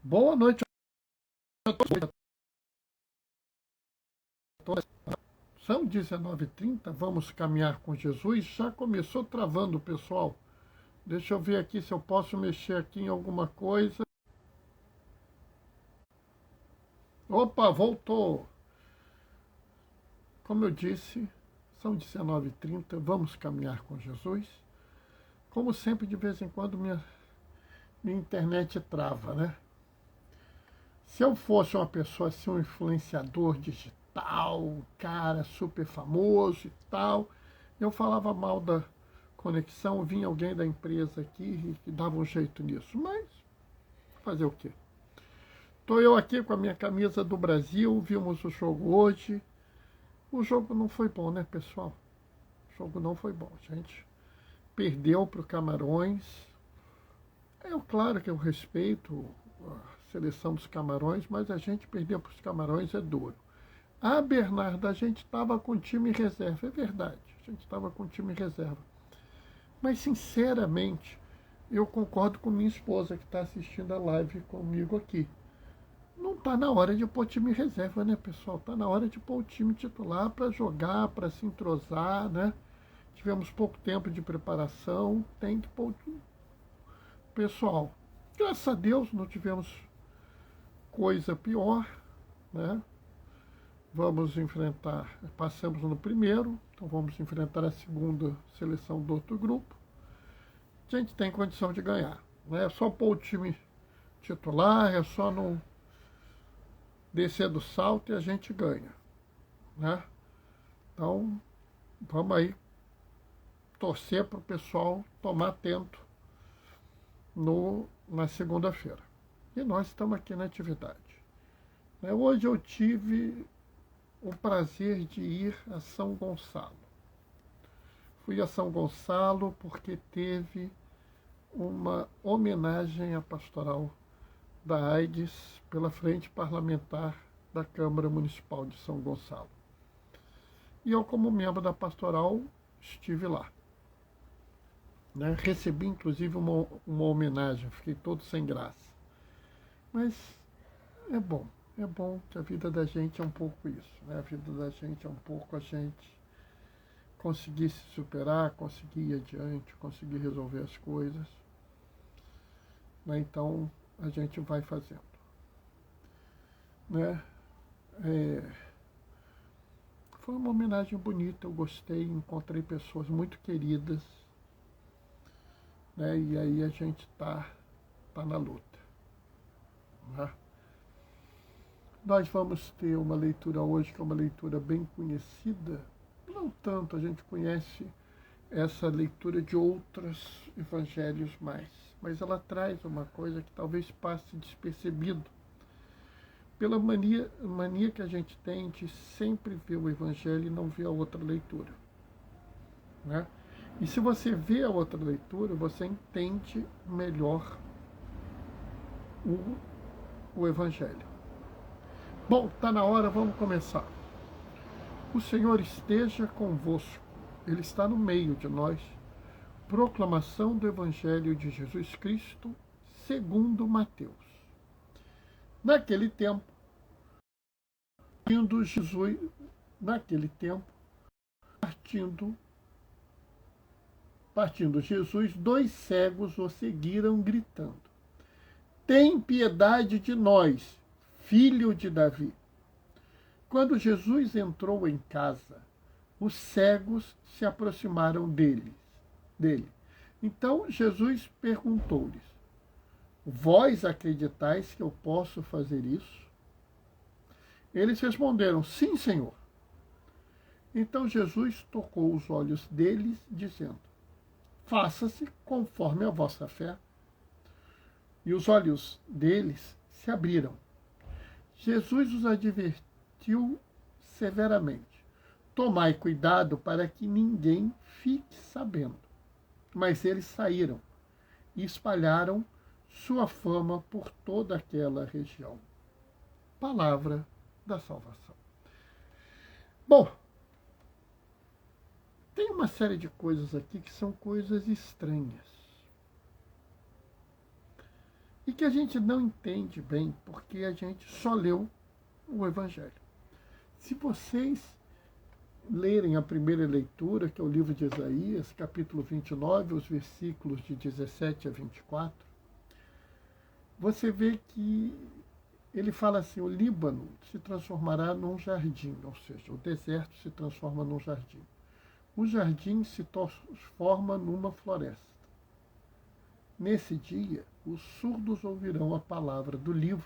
Boa noite a todos. São 19h30, vamos caminhar com Jesus. Já começou travando, pessoal. Deixa eu ver aqui se eu posso mexer aqui em alguma coisa. Opa, voltou. Como eu disse, são 19h30, vamos caminhar com Jesus. Como sempre, de vez em quando minha internet trava, né? Se eu fosse uma pessoa assim, um influenciador digital, um cara super famoso e tal, eu falava mal da conexão, vinha alguém da empresa aqui e dava um jeito nisso. Mas fazer o quê? Estou eu aqui com a minha camisa do Brasil, vimos o jogo hoje. O jogo não foi bom, né, pessoal? O jogo não foi bom, gente. Perdeu para o Camarões. Claro que eu respeito a seleção dos Camarões, mas a gente perdeu para os Camarões é duro. Ah, Bernardo, a gente estava com time reserva. É verdade, a gente estava com time reserva. Mas, sinceramente, eu concordo com minha esposa que está assistindo a live comigo aqui. Não está na hora de pôr time reserva, né, pessoal? Está na hora de pôr o time titular para jogar, para se entrosar, né? Tivemos pouco tempo de preparação, tem que pôr o pessoal. Graças a Deus não tivemos coisa pior, né? Vamos enfrentar, passamos no primeiro, então vamos enfrentar a segunda seleção do outro grupo. A gente tem condição de ganhar, né? É só pôr o time titular, é só não descer do salto e a gente ganha, né? Então, vamos aí torcer para o pessoal tomar atento na segunda-feira. E nós estamos aqui na atividade. Hoje eu tive o prazer de ir a São Gonçalo. Fui a São Gonçalo porque teve uma homenagem à pastoral da AIDS pela Frente Parlamentar da Câmara Municipal de São Gonçalo. E eu, como membro da pastoral, estive lá. Recebi, inclusive, uma homenagem, fiquei todo sem graça. Mas é bom que a vida da gente é um pouco isso. A vida da gente é um pouco a gente conseguir se superar, conseguir ir adiante, conseguir resolver as coisas. Então, a gente vai fazendo. Foi uma homenagem bonita, eu gostei, encontrei pessoas muito queridas. E aí a gente tá na luta. Nós vamos ter uma leitura hoje que é uma leitura bem conhecida. Não tanto, a gente conhece essa leitura de outros evangelhos mais. Mas ela traz uma coisa que talvez passe despercebido. Pela mania que a gente tem de sempre ver o evangelho e não ver a outra leitura. E se você vê a outra leitura, você entende melhor o evangelho. Bom, está na hora, vamos começar. O Senhor esteja convosco, Ele está no meio de nós. Proclamação do Evangelho de Jesus Cristo, segundo Mateus. Naquele tempo, partindo Jesus, 2 cegos o seguiram gritando: tem piedade de nós, filho de Davi. Quando Jesus entrou em casa, os cegos se aproximaram dele. Então Jesus perguntou-lhes: vós acreditais que eu posso fazer isso? Eles responderam: sim, Senhor. Então Jesus tocou os olhos deles, dizendo: faça-se conforme a vossa fé. E os olhos deles se abriram. Jesus os advertiu severamente: tomai cuidado para que ninguém fique sabendo. Mas eles saíram e espalharam sua fama por toda aquela região. Palavra da salvação. Bom, tem uma série de coisas aqui que são coisas estranhas. e que a gente não entende bem porque a gente só leu o Evangelho. Se vocês lerem a primeira leitura, que é o livro de Isaías, capítulo 29, os versículos de 17 a 24, você vê que ele fala assim: o Líbano se transformará num jardim, ou seja, o deserto se transforma num jardim. O jardim se transforma numa floresta. Nesse dia, os surdos ouvirão a palavra do livro,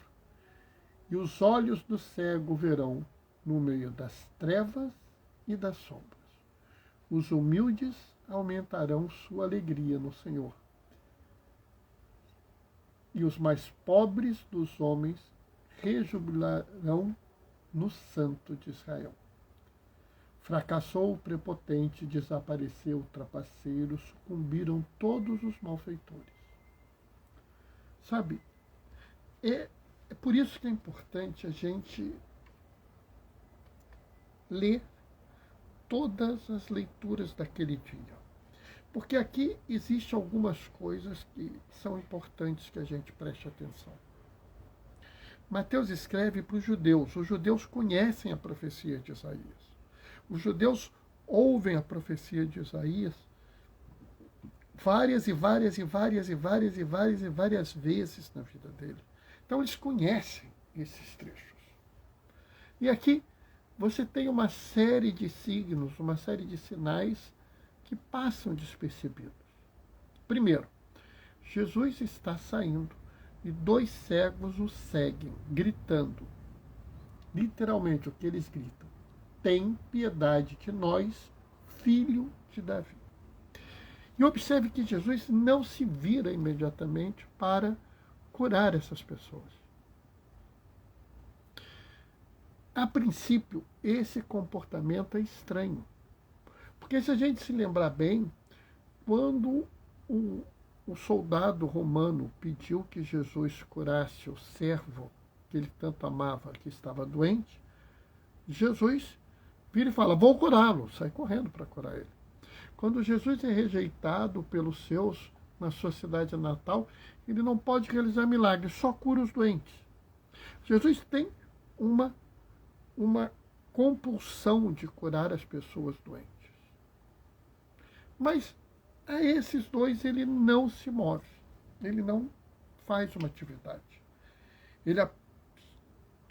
e os olhos do cego verão no meio das trevas e das sombras. Os humildes aumentarão sua alegria no Senhor, e os mais pobres dos homens rejubilarão no Santo de Israel. Fracassou o prepotente, desapareceu o trapaceiro, sucumbiram todos os malfeitores. Sabe, é por isso que é importante a gente ler todas as leituras daquele dia. Porque aqui existem algumas coisas que são importantes que a gente preste atenção. Mateus escreve para os judeus conhecem a profecia de Isaías. Os judeus ouvem a profecia de Isaías várias vezes na vida dele. Então eles conhecem esses trechos. E aqui você tem uma série de signos, uma série de sinais que passam despercebidos. Primeiro, Jesus está saindo e 2 cegos o seguem, gritando. Literalmente o que eles gritam: tem piedade de nós, filho de Davi. E observe que Jesus não se vira imediatamente para curar essas pessoas. A princípio, esse comportamento é estranho. Porque se a gente se lembrar bem, quando o soldado romano pediu que Jesus curasse o servo que ele tanto amava, que estava doente, Jesus vira e fala: vou curá-lo, sai correndo para curar ele. Quando Jesus é rejeitado pelos seus na sua cidade natal, ele não pode realizar milagres, só cura os doentes. Jesus tem uma compulsão de curar as pessoas doentes. Mas a esses 2 ele não se move, ele não faz uma atividade. Ele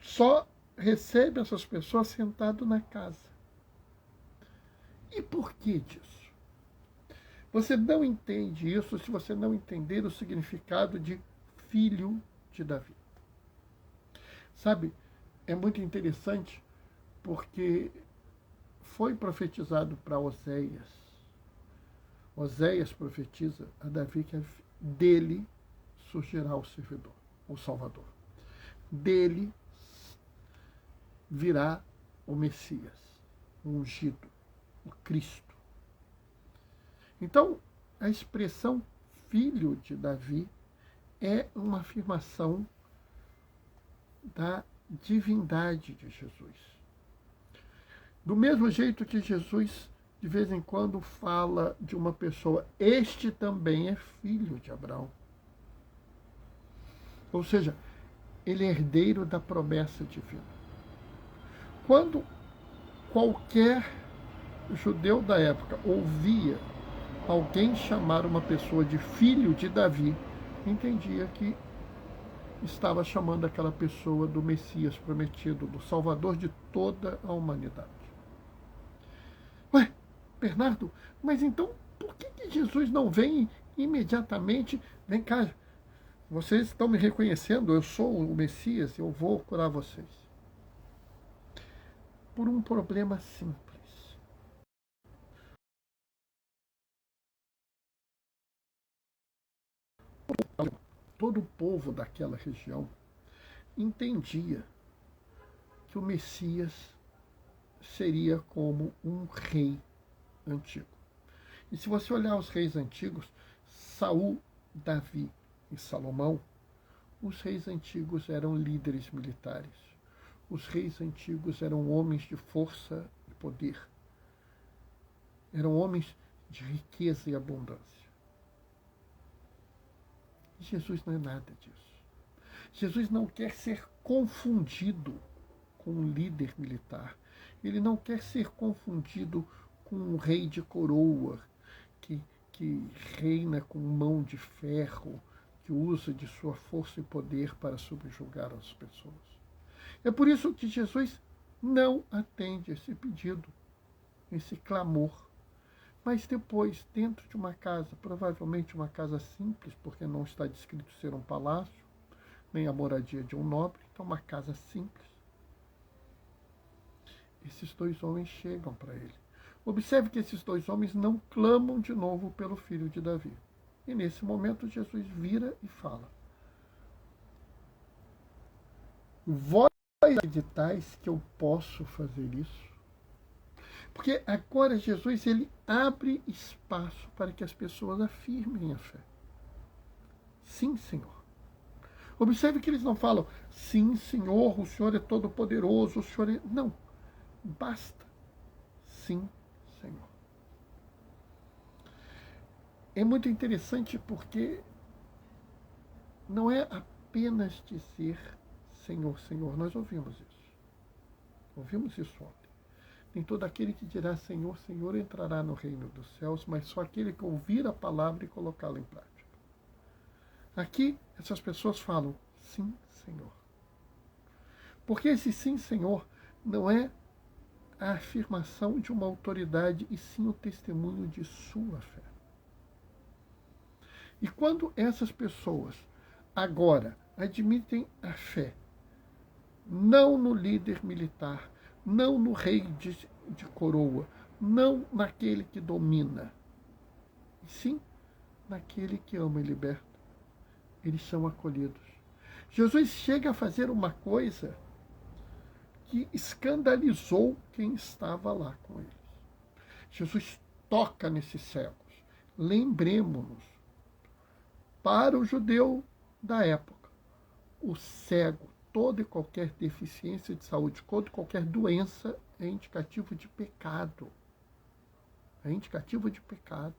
só recebe essas pessoas sentado na casa. E por que disso? Você não entende isso se você não entender o significado de filho de Davi. Sabe, é muito interessante porque foi profetizado para Oséias. Oséias profetiza a Davi que dele surgirá o servidor, o Salvador. Dele virá o Messias, o ungido, o Cristo. Então, a expressão filho de Davi é uma afirmação da divindade de Jesus. Do mesmo jeito que Jesus, de vez em quando, fala de uma pessoa: este também é filho de Abraão. Ou seja, ele é herdeiro da promessa divina. Quando qualquer judeu da época ouvia alguém chamar uma pessoa de filho de Davi, entendia que estava chamando aquela pessoa do Messias prometido, do Salvador de toda a humanidade. Ué, Bernardo, mas então por que Jesus não vem imediatamente? Vem cá, vocês estão me reconhecendo, eu sou o Messias, eu vou curar vocês. Por um problema simples. Todo o povo daquela região entendia que o Messias seria como um rei antigo. E se você olhar os reis antigos, Saul, Davi e Salomão, os reis antigos eram líderes militares. Os reis antigos eram homens de força e poder. Eram homens de riqueza e abundância. Jesus não é nada disso. Jesus não quer ser confundido com um líder militar. Ele não quer ser confundido com um rei de coroa que reina com mão de ferro, que usa de sua força e poder para subjugar as pessoas. É por isso que Jesus não atende esse pedido, esse clamor. Mas depois, dentro de uma casa, provavelmente uma casa simples, porque não está descrito ser um palácio, nem a moradia de um nobre, então uma casa simples, esses dois homens chegam para ele. Observe que esses dois homens não clamam de novo pelo filho de Davi. E nesse momento Jesus vira e fala: vós acreditais que eu posso fazer isso? Porque agora Jesus ele abre espaço para que as pessoas afirmem a fé. Sim, Senhor. Observe que eles não falam: sim, Senhor, o Senhor é todo-poderoso, o Senhor é... Não. Basta. Sim, Senhor. É muito interessante porque não é apenas dizer Senhor, Senhor. Nós ouvimos isso. Ouvimos isso ontem. Nem todo aquele que dirá Senhor, Senhor entrará no reino dos céus, mas só aquele que ouvir a palavra e colocá-la em prática. Aqui, essas pessoas falam sim, Senhor. Porque esse sim, Senhor, não é a afirmação de uma autoridade, e sim o testemunho de sua fé. E quando essas pessoas agora admitem a fé, não no líder militar, não no rei de coroa, não naquele que domina, e sim naquele que ama e liberta, eles são acolhidos. Jesus chega a fazer uma coisa que escandalizou quem estava lá com eles. Jesus toca nesses cegos. Lembremos-nos, para o judeu da época, o cego, toda e qualquer deficiência de saúde, toda e qualquer doença é indicativo de pecado. É indicativo de pecado.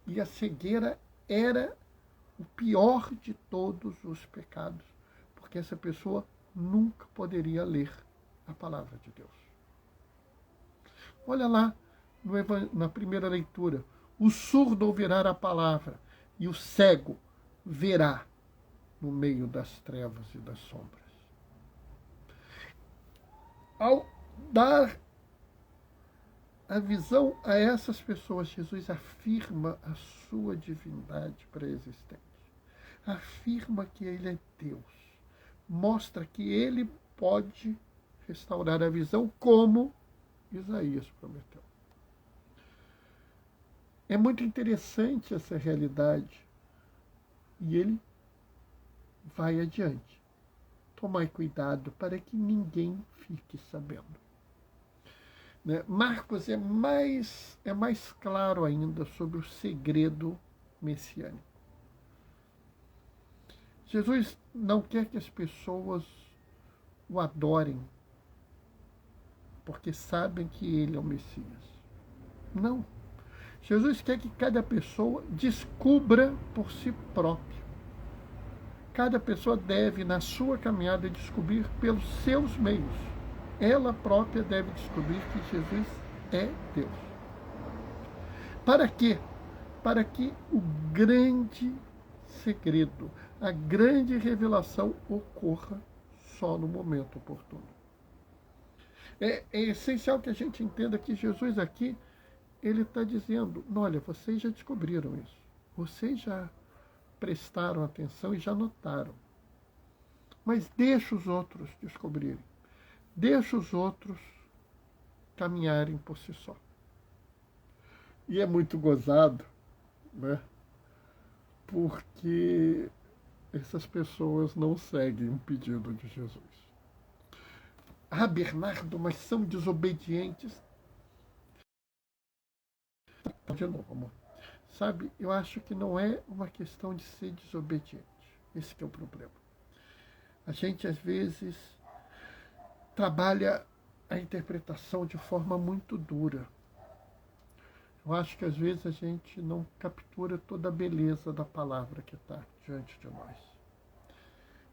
E a cegueira era o pior de todos os pecados, porque essa pessoa nunca poderia ler a palavra de Deus. Olha lá na primeira leitura: o surdo ouvirá a palavra e o cego verá no meio das trevas e das sombras. Ao dar a visão a essas pessoas, Jesus afirma a sua divindade pré-existente. Afirma que ele é Deus. Mostra que ele pode restaurar a visão, como Isaías prometeu. É muito interessante essa realidade. E ele vai adiante. Tomai cuidado para que ninguém fique sabendo. Marcos é mais claro ainda sobre o segredo messiânico. Jesus não quer que as pessoas o adorem porque sabem que ele é o Messias. Não. Jesus quer que cada pessoa descubra por si própria. Cada pessoa deve, na sua caminhada, descobrir pelos seus meios. Ela própria deve descobrir que Jesus é Deus. Para quê? Para que o grande segredo, a grande revelação ocorra só no momento oportuno. É essencial que a gente entenda que Jesus aqui, ele está dizendo: olha, vocês já descobriram isso. Vocês já prestaram atenção e já notaram. Mas deixa os outros descobrirem. Deixa os outros caminharem por si só. E é muito gozado, né? Porque essas pessoas não seguem o pedido de Jesus. Ah, Bernardo, mas são desobedientes. De novo, amor. Sabe, eu acho que não é uma questão de ser desobediente. Esse que é o problema. A gente, às vezes, trabalha a interpretação de forma muito dura. Eu acho que, às vezes, a gente não captura toda a beleza da palavra que está diante de nós.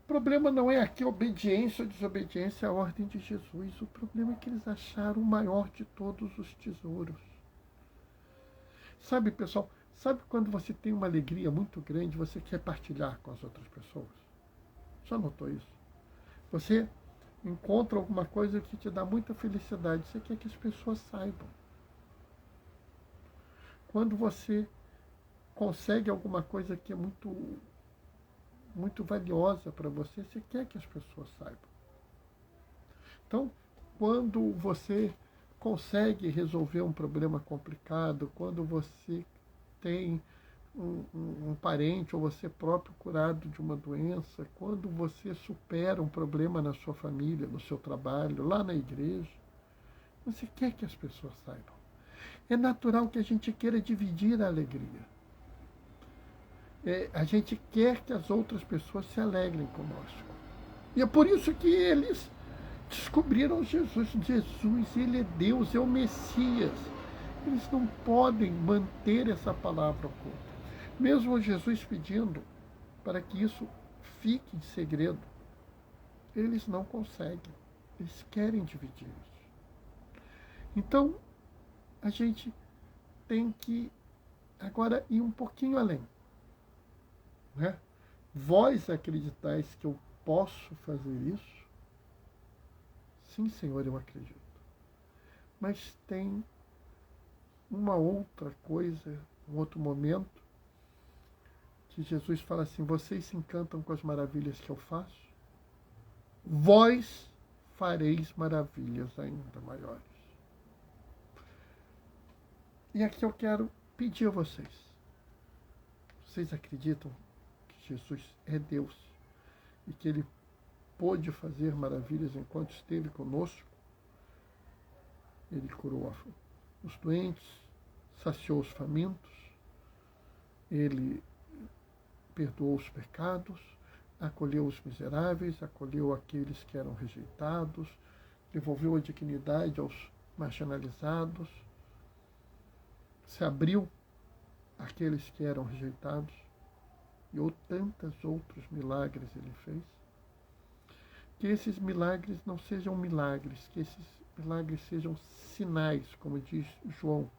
problema não é aqui obediência ou desobediência à ordem de Jesus. O problema é que eles acharam o maior de todos os tesouros. Sabe, pessoal, sabe quando você tem uma alegria muito grande, você quer partilhar com as outras pessoas? Já notou isso? Você encontra alguma coisa que te dá muita felicidade, você quer que as pessoas saibam. Quando você consegue alguma coisa que é muito valiosa para você, você quer que as pessoas saibam. Então, quando você consegue resolver um problema complicado, quando você tem um parente ou você próprio curado de uma doença, quando você supera um problema na sua família, no seu trabalho, lá na igreja, você quer que as pessoas saibam. É natural que a gente queira dividir a alegria. A gente quer que as outras pessoas se alegrem conosco. E é por isso que eles descobriram Jesus. Jesus, ele é Deus, é o Messias. Eles não podem manter essa palavra oculta. Mesmo Jesus pedindo para que isso fique em segredo, eles não conseguem. Eles querem dividir isso. Então, a gente tem que agora ir um pouquinho além. Né? Vós acreditais que eu posso fazer isso? Sim, Senhor, eu acredito. Mas tem uma outra coisa, um outro momento, que Jesus fala assim: vocês se encantam com as maravilhas que eu faço? Vós fareis maravilhas ainda maiores. E aqui eu quero pedir a vocês. Vocês acreditam que Jesus é Deus e que Ele pôde fazer maravilhas enquanto esteve conosco? Ele curou os doentes, saciou os famintos, Ele perdoou os pecados, acolheu os miseráveis, acolheu aqueles que eram rejeitados, devolveu a dignidade aos marginalizados, se abriu àqueles que eram rejeitados, e tantos outros milagres ele fez. Que esses milagres não sejam milagres, que esses milagres sejam sinais, como diz João,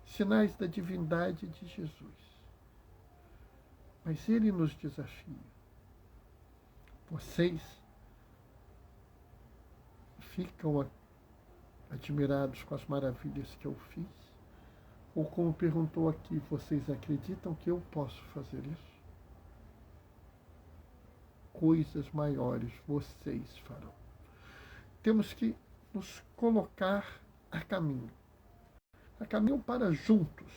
sinais da divindade de Jesus. Mas ele nos desafia. Vocês ficam admirados com as maravilhas que eu fiz? Ou como perguntou aqui, vocês acreditam que eu posso fazer isso? Coisas maiores vocês farão. Temos que nos colocar a caminho para juntos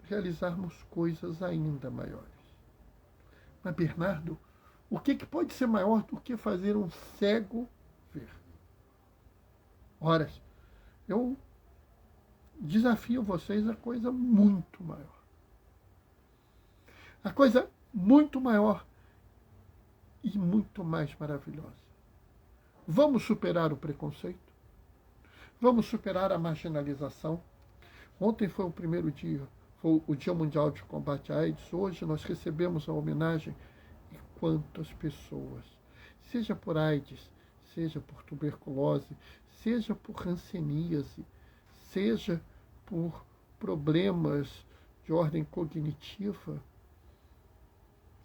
realizarmos coisas ainda maiores. Mas, Bernardo, o que pode ser maior do que fazer um cego ver? Ora, eu desafio vocês a coisa muito maior. A coisa muito maior e muito mais maravilhosa. Vamos superar o preconceito? Vamos superar a marginalização? Ontem foi o primeiro dia, foi o Dia Mundial de Combate à AIDS. Hoje nós recebemos a homenagem e quantas pessoas, seja por AIDS, seja por tuberculose, seja por hanseníase, seja por problemas de ordem cognitiva,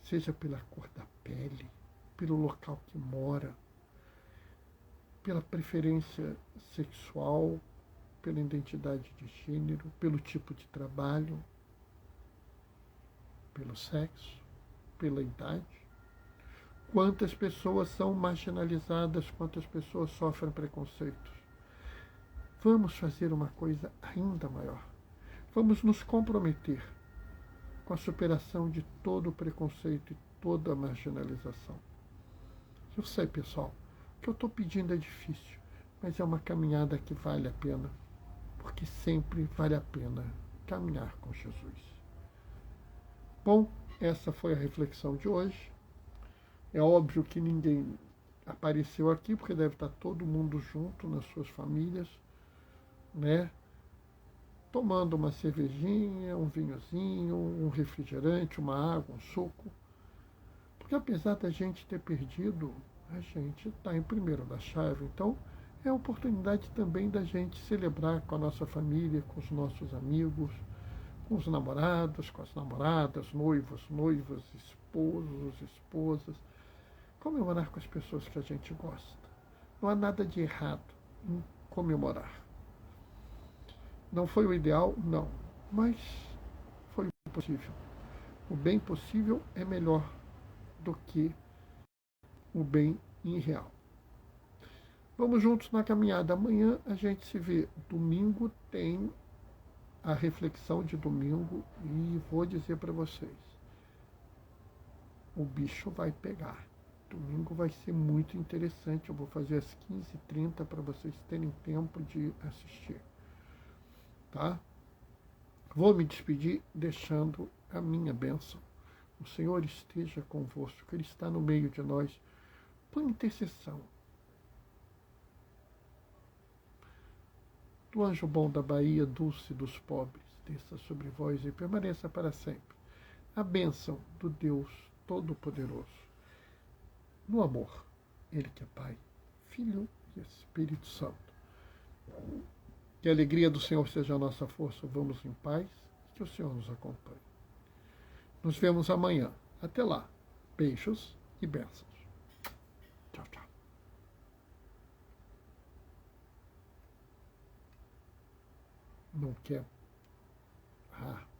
seja pela cor da pele, pelo local que mora, pela preferência sexual, pela identidade de gênero, pelo tipo de trabalho, pelo sexo, pela idade. Quantas pessoas são marginalizadas, quantas pessoas sofrem preconceitos. Vamos fazer uma coisa ainda maior. Vamos nos comprometer com a superação de todo o preconceito e toda a marginalização. Eu sei, pessoal, o que eu estou pedindo é difícil, mas é uma caminhada que vale a pena, porque sempre vale a pena caminhar com Jesus. Bom, essa foi a reflexão de hoje. É óbvio que ninguém apareceu aqui, porque deve estar todo mundo junto nas suas famílias, né? Tomando uma cervejinha, um vinhozinho, um refrigerante, uma água, um suco. Porque Porque apesar da gente ter perdido, a gente está em primeiro da chave. Então, é a oportunidade também da gente celebrar com a nossa família, com os nossos amigos, com os namorados, com as namoradas, noivos, noivas, esposos, esposas. Comemorar com as pessoas que a gente gosta. Não há nada de errado em comemorar. Não foi o ideal? Não. Mas foi o possível. O bem possível é melhor do que o bem irreal. Vamos juntos na caminhada. Amanhã a gente se vê. Domingo tem a reflexão de domingo e vou dizer para vocês, o bicho vai pegar. Domingo vai ser muito interessante. Eu vou fazer às 15h30 para vocês terem tempo de assistir. Tá? Vou me despedir deixando a minha bênção. O Senhor esteja convosco, Ele está no meio de nós. Por intercessão do anjo bom da Bahia, dulce dos pobres, desça sobre vós e permaneça para sempre. A bênção do Deus Todo-Poderoso, no amor, Ele que é Pai, Filho e Espírito Santo. Que a alegria do Senhor seja a nossa força. Vamos em paz e que o Senhor nos acompanhe. Nos vemos amanhã. Até lá. Beijos e bênçãos. Tchau, tchau. Não quer? Ah.